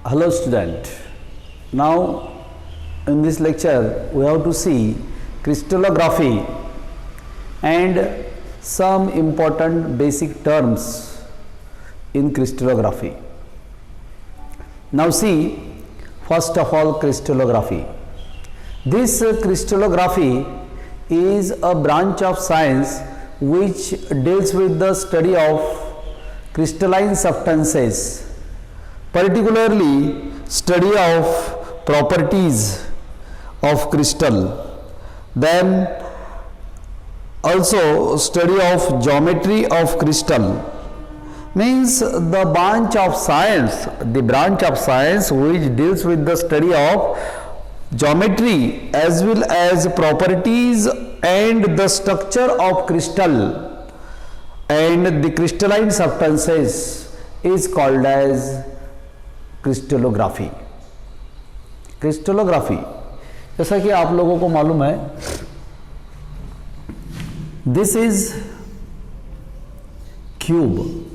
Hello student. Now in this lecture we have to see crystallography and some important basic terms in crystallography. Now see, first of all, crystallography. This crystallography is a branch of science which deals with the study of crystalline substances, particularly study of properties of crystal, then also study of geometry of crystal. Means the branch of science which deals with the study of geometry as well as properties and the structure of crystal and the crystalline substances is called as crystallography. Crystallography, जैसा कि आप लोगों को मालूम है, this is cube,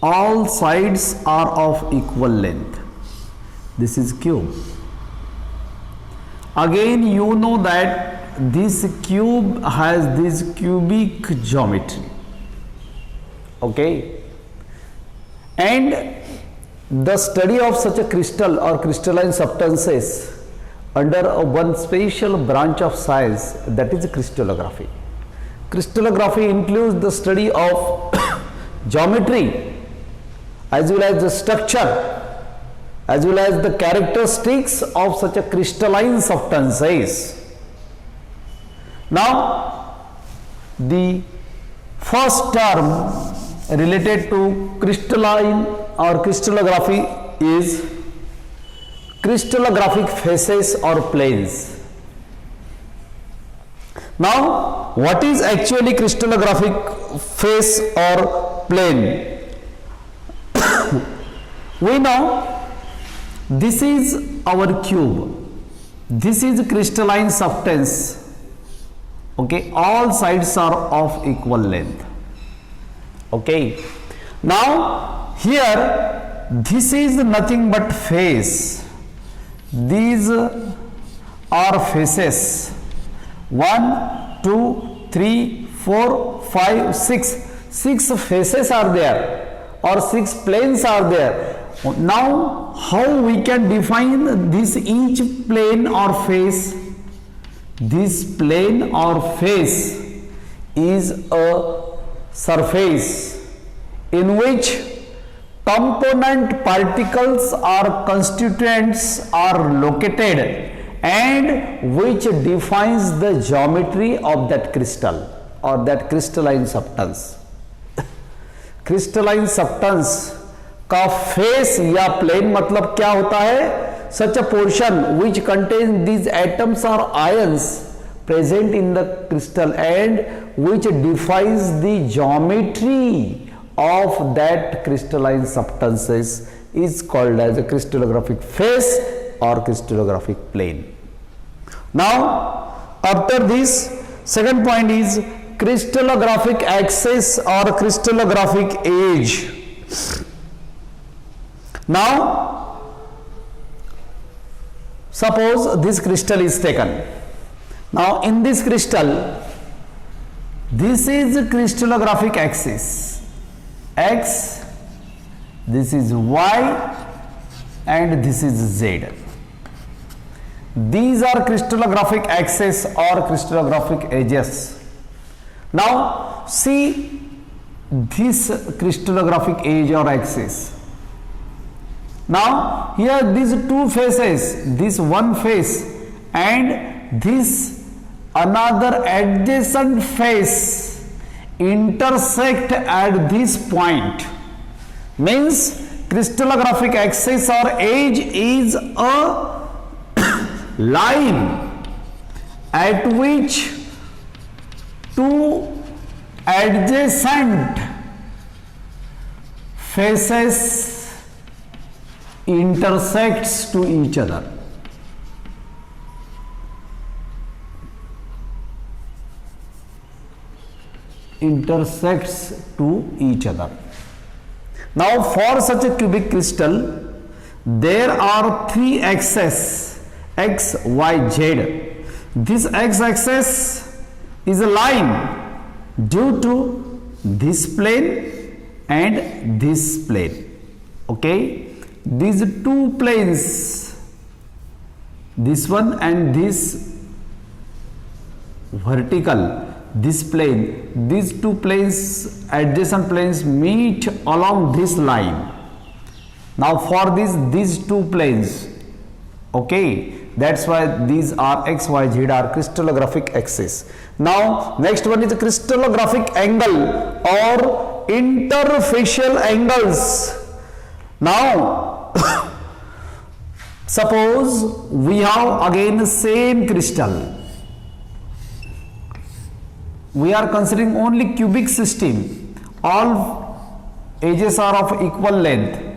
all sides are of equal length. This is cube. Again you know that this cube has this cubic geometry, okay, and the study of such a crystal or crystalline substances under one special branch of science, that is crystallography. Crystallography includes the study of geometry as well as the structure as well as the characteristics of such a crystalline substances. Now the first term related to crystalline or crystallography is crystallographic faces or planes. Now what is actually crystallographic face or plane? We know this is our cube, this is crystalline substance, okay, all sides are of equal length, okay. Now here this is nothing but face, these are faces, 1 2 3 4 5 6 faces are there or 6 planes are there. Now how we can define this each plane or face? This plane or face is a surface in which component particles or constituents are located and which defines the geometry of that crystal or that crystalline substance. Crystalline substance का face या plane मतलब क्या होता है? Such a portion which contain these atoms और ions present in the crystal and which defines the geometry of that crystalline substances is called as a crystallographic face or crystallographic plane. Now after this, second point is crystallographic axis or crystallographic edge. Now suppose this crystal is taken. Now in this crystal, this is crystallographic axis X, this is Y and this is Z. These are crystallographic axes or crystallographic edges. Now see this crystallographic edge or axis. Now here these two faces, this one face and this another adjacent face intersect at this point. Means crystallographic axis or edge is a line at which two adjacent faces intersects to each other. Intersects to each other. Now for such a cubic crystal, there are three axes, x, y, z. This x-axis is a line due to this plane and this plane. Okay, these two planes, this one and this vertical, this plane, these two planes, adjacent planes meet along this line. Now for these two planes, okay, that's why these are x, y, z are crystallographic axis. Now next one is crystallographic angle or interfacial angles. Now suppose we have again same crystal. We are considering only cubic system. All edges are of equal length.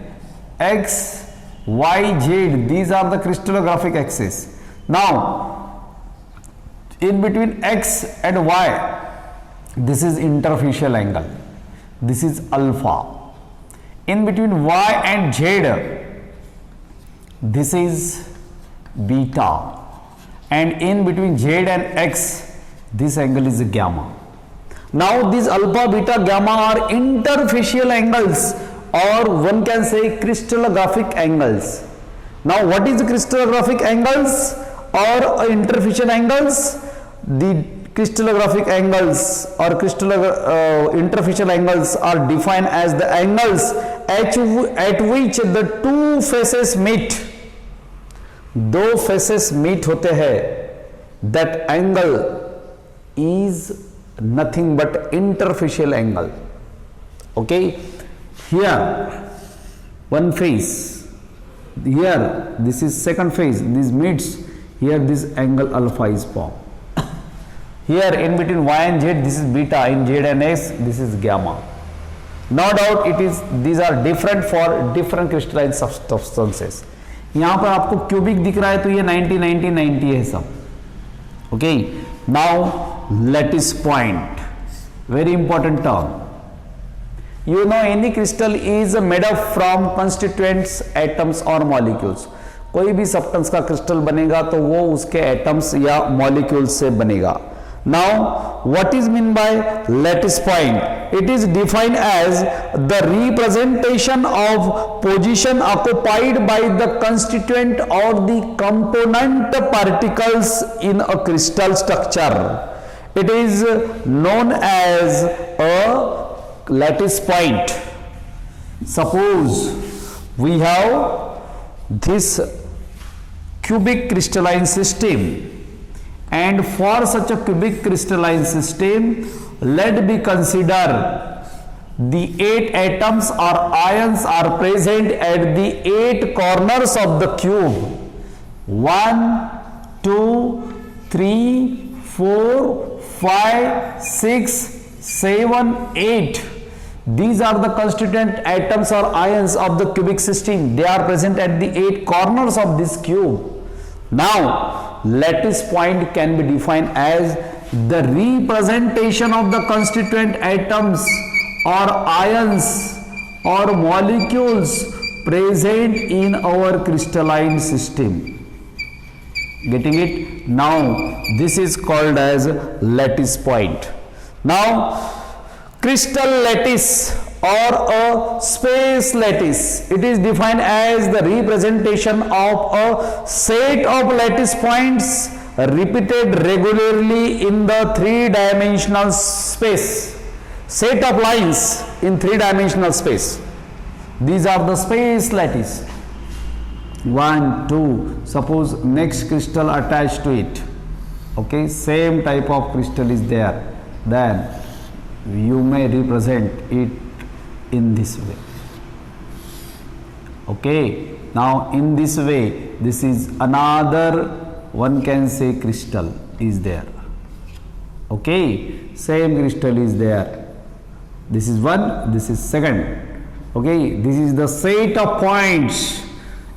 X, y, z, these are the crystallographic axis. Now in between x and y, this is interfacial angle, this is alpha. In between y and z, this is beta, and in between z and x, this angle is gamma. Now these alpha, beta, gamma are interfacial angles, or one can say crystallographic angles. Now what is crystallographic angles or interfacial angles? The crystallographic angles or interfacial angles are defined as the angles at which the two faces meet. दो faces meet होते हैं, that angle is nothing but interfacial angle. Okay, here one face, here this is second face, this meets, here this angle alpha is formed. Here in between y and z, this is beta, in z and x, this is gamma. No doubt it is, these are different for different crystalline substances. यहाँ पर आपको cubic दिख रहा है तो ये 90 90 90 है सब. Okay, now lattice point, very important term. You know any crystal is made up from constituents, atoms or molecules. कोई भी सब्सटेंस का क्रिस्टल बनेगा तो वो उसके एटम्स या मॉलिक्यूल्स से बनेगा. Now what is mean by lattice point? It is defined as the representation of position occupied by the constituent or the component particles in a crystal structure. It is known as a lattice point. Suppose we have this cubic crystalline system, and for such a cubic crystalline system, let me consider the 8 atoms or ions are present at the 8 corners of the cube. 1, 2, 3, 4, 5, 6, 7, 8. These are the constituent atoms or ions of the cubic system. They are present at the 8 corners of this cube. Now lattice point can be defined as the representation of the constituent atoms or ions or molecules present in our crystalline system. Getting it? Now this is called as lattice point. Now crystal lattice or a space lattice, it is defined as the representation of a set of lattice points repeated regularly in the 3-dimensional space. Set of lines in 3-dimensional space. These are the space lattice. 1, 2, suppose next crystal attached to it. Okay, same type of crystal is there. Then you may represent it in this way. Okay, now in this way, this is another, one can say, crystal is there. Okay, same crystal is there. This is one, this is second. Okay, this is the set of points,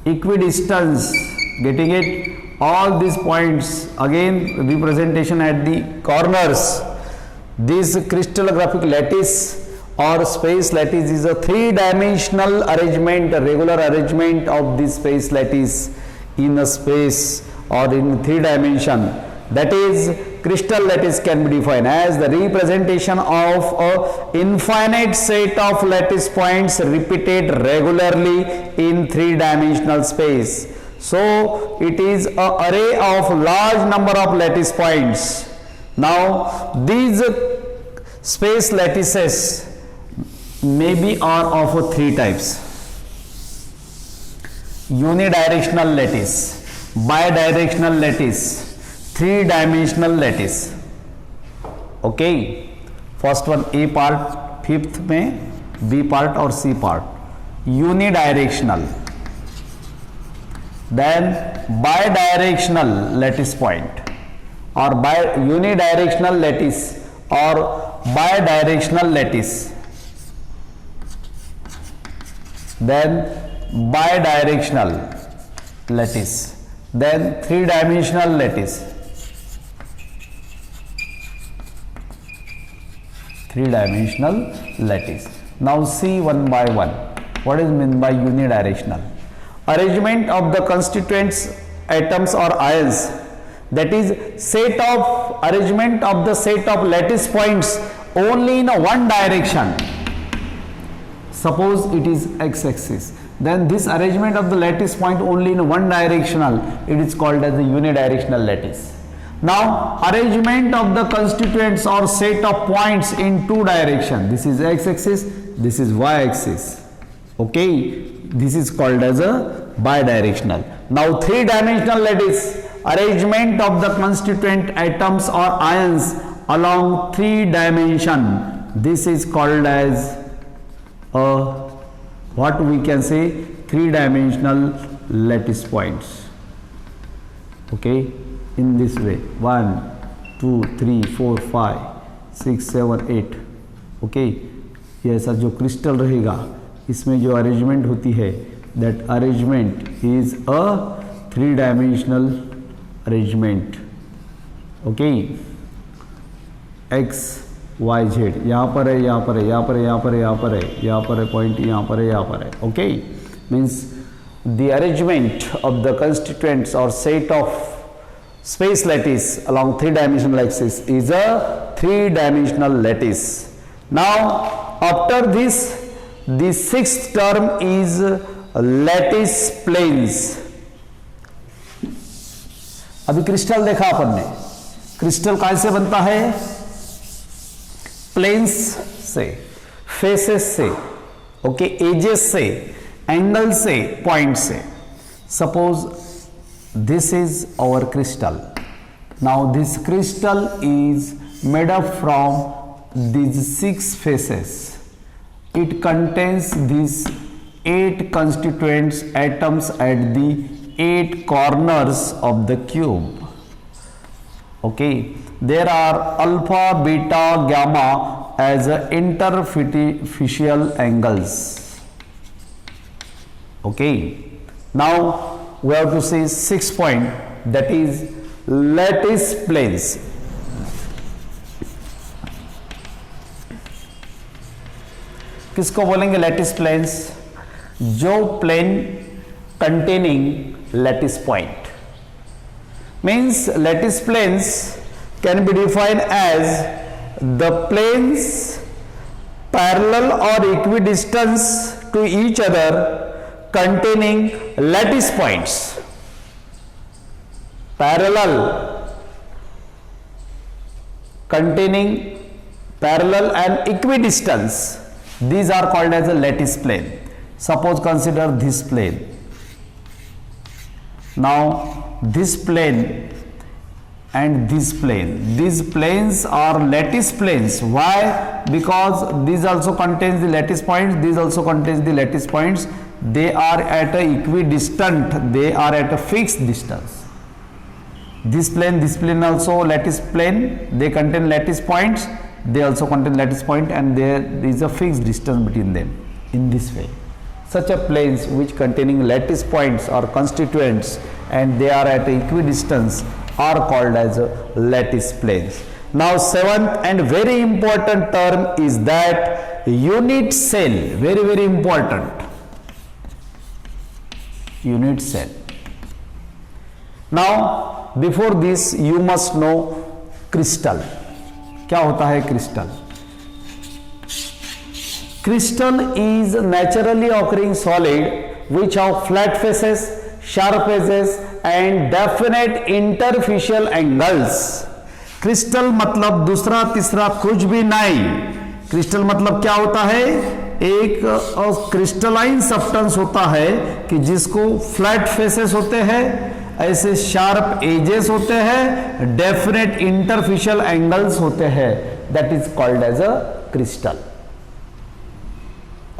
equidistance. Getting it? All these points, again representation at the corners. This crystallographic lattice or space lattice is a three-dimensional arrangement, a regular arrangement of this space lattice in a space or in three dimension. That is, crystal lattice can be defined as the representation of a infinite set of lattice points repeated regularly in three-dimensional space. So it is an array of large number of lattice points. Now these space lattices may be are of three types: unidirectional lattice, bidirectional lattice, three-dimensional lattice. Okay, first one A part, fifth में B part और C part. Unidirectional, then bidirectional lattice point, or unidirectional lattice or bidirectional lattice, then bidirectional lattice, then three-dimensional lattice, three-dimensional lattice. Now see one by one. What is meant by unidirectional? Arrangement of the constituents atoms or ions, that is arrangement of the set of lattice points only in one direction. Suppose it is x-axis, then this arrangement of the lattice point only in one directional, it is called as the unidirectional lattice. Now arrangement of the constituents or set of points in two direction, this is x-axis, this is y-axis. Okay, this is called as a bidirectional. Now three-dimensional lattice, arrangement of the constituent atoms or ions along three dimension, this is called as what we can say, three-dimensional lattice points. Okay, in this way, 1 2 3 4 5 6 7 8. Okay, ये ऐसा जो crystal रहेगा इसमें जो arrangement होती है, that arrangement is a three dimensional arrangement. Okay, X Y Z, यहाँ पर है, यहाँ पर है, यहाँ पर है, यहाँ पर है, यहाँ पर है, यहाँ पर है पॉइंट, यहाँ पर है, यहाँ पर है. Okay, means the arrangement of the constituents or set of space lattice along three-dimensional axis is a three-dimensional lattice. Now after this, the sixth term is lattice planes. अभी क्रिस्टल देखा अपन ने, क्रिस्टल कैसे बनता है? प्लेन्स से, faces से, okay, edges से, angle से, पॉइंट से. Suppose this is our crystal. Now this crystal is made up from these 6 faces. It contains these 8 constituents atoms at the 8 corners of the cube. Okay, there are alpha, beta, gamma as interfacial angles. Okay, now we have to see 6 point, that is lattice planes. किसको बोलेंगे lattice planes? जो plane containing lattice point. Means lattice planes can be defined as the planes parallel और equidistance to each other containing lattice points. Parallel containing parallel and equidistance, these are called as a lattice plane. Suppose consider this plane. Now this plane and this plane, these planes are lattice planes. Why? Because these also contains the lattice points, these also contains the lattice points. They are at a equidistant, they are at a fixed distance. This plane also lattice plane, they contain lattice points, they also contain lattice point, and there is a fixed distance between them. In this way, such a planes which containing lattice points or constituents and they are at equidistance are called as lattice planes. Now seventh and very important term is that unit cell, very very important, unit cell. Now before this you must know crystal. क्या होता है crystal? Crystal is naturally occurring solid which have flat faces, sharp edges and definite interfacial angles. Crystal मतलब दूसरा तीसरा कुछ भी नहीं. Crystal मतलब क्या होता है? एक क्रिस्टलाइन सब्सटेंस होता है कि जिसको फ्लैट फेसेस होते हैं, ऐसे शार्प एजेस होते हैं, डेफिनेट इंटरफेशियल एंगल्स होते हैं. That is called as a crystal.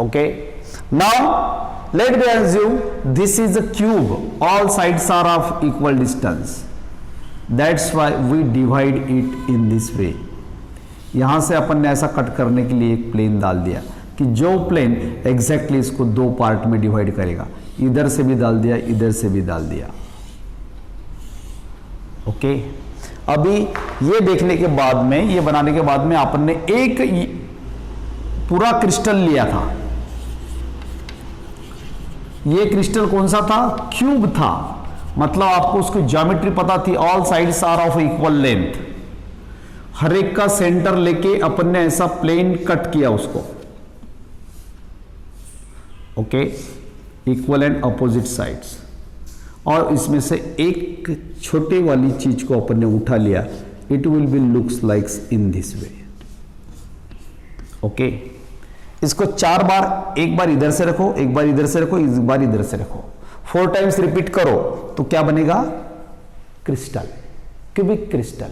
Okay, now let me assume this is a cube, all sides are of equal distance. That's why we divide it in this way. यहां से अपन ने ऐसा cut करने के लिए एक प्लेन डाल दिया कि जो प्लेन एग्जैक्टली इसको दो पार्ट में डिवाइड करेगा. इधर से भी डाल दिया, इधर से भी डाल दिया. ओके, अभी ये देखने के बाद में, ये बनाने के बाद में अपन ने एक पूरा क्रिस्टल लिया था. ये क्रिस्टल कौन सा था? क्यूब था. मतलब आपको उसकी ज्योमेट्री पता थी. All sides are of equal length. हर एक का सेंटर लेके अपन ने ऐसा प्लेन कट किया उसको. Okay, equal and opposite sides. और इसमें से एक छोटे वाली चीज को अपन ने उठा लिया. It will be looks likes in this way. Okay, इसको 4 बार, एक बार इधर से रखो, एक बार इधर से रखो, एक बार इधर से रखो, 4 टाइम्स रिपीट करो तो क्या बनेगा? Crystal, cubic crystal.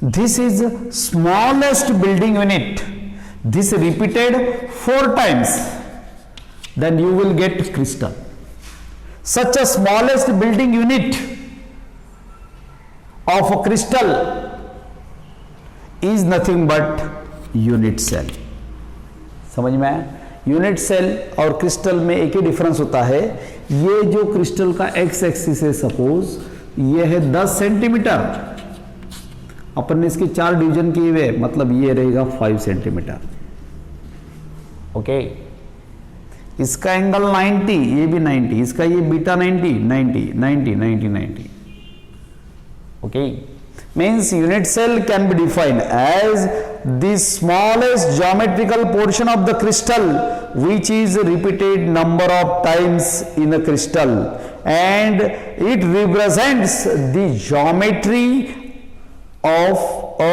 This is smallest building unit. This repeated 4 times, then you will get crystal. Such a smallest building unit of a crystal is nothing but unit cell. समझ में आया? Unit cell और crystal में एक ही difference होता है. ये जो क्रिस्टल का एक्स एक्सिस है, सपोज ये है 10 सेंटीमीटर, अपन ने इसके 4 डिवीजन किए हुए, मतलब ये रहेगा 5 सेंटीमीटर. ओके, इसका एंगल 90, ये भी 90, इसका ये beta 90, 90, 90, 90, 90. Okay, means unit cell can be defined as the smallest geometrical portion of the crystal which is repeated number of times in a crystal, and it represents the geometry of a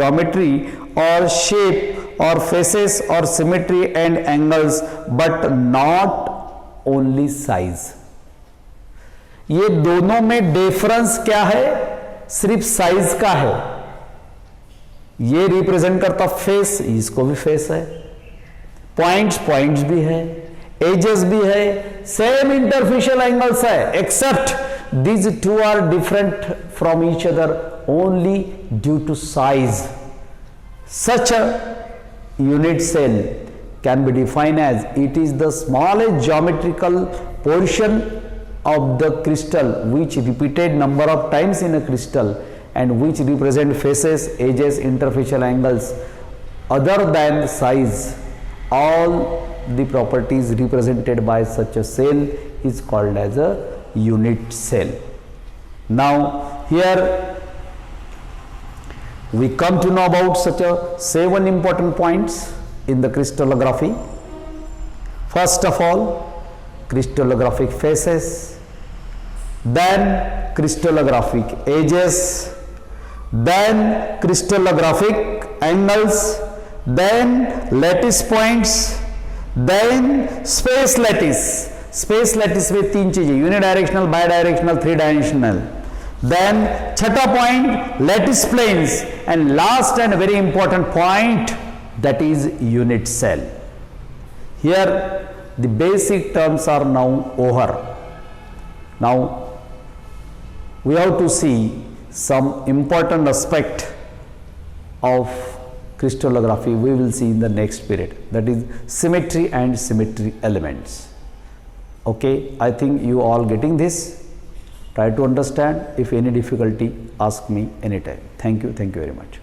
geometry or shape or faces or symmetry and angles, but not only size. ये दोनों में difference क्या है? सिर्फ size का है. ये represent करता फेस, इसको भी फेस है, पॉइंट्स भी है, एजेस भी है, सेम इंटरफेशियल एंगल्स है, except these two are different from each other only due to size. Such a unit cell can be defined as it is the smallest geometrical portion of the crystal which repeated number of times in a crystal and which represent faces, edges, interfacial angles other than size. All the properties represented by such a cell is called as a unit cell. Now here we come to know about such a 7 important points in the crystallography. First of all, crystallographic faces, then crystallographic edges, then crystallographic angles, then lattice points, then space lattice. Space lattice में 3 चीजें, unidirectional, bidirectional, 3 dimensional. Then छठा point lattice planes, and last and very important point, that is unit cell. Here the basic terms are now over. Now we have to see some important aspect of crystallography. We will see in the next period, that is symmetry and symmetry elements. Okay, I think you all getting this. Try to understand. If any difficulty, ask me anytime. Thank you very much.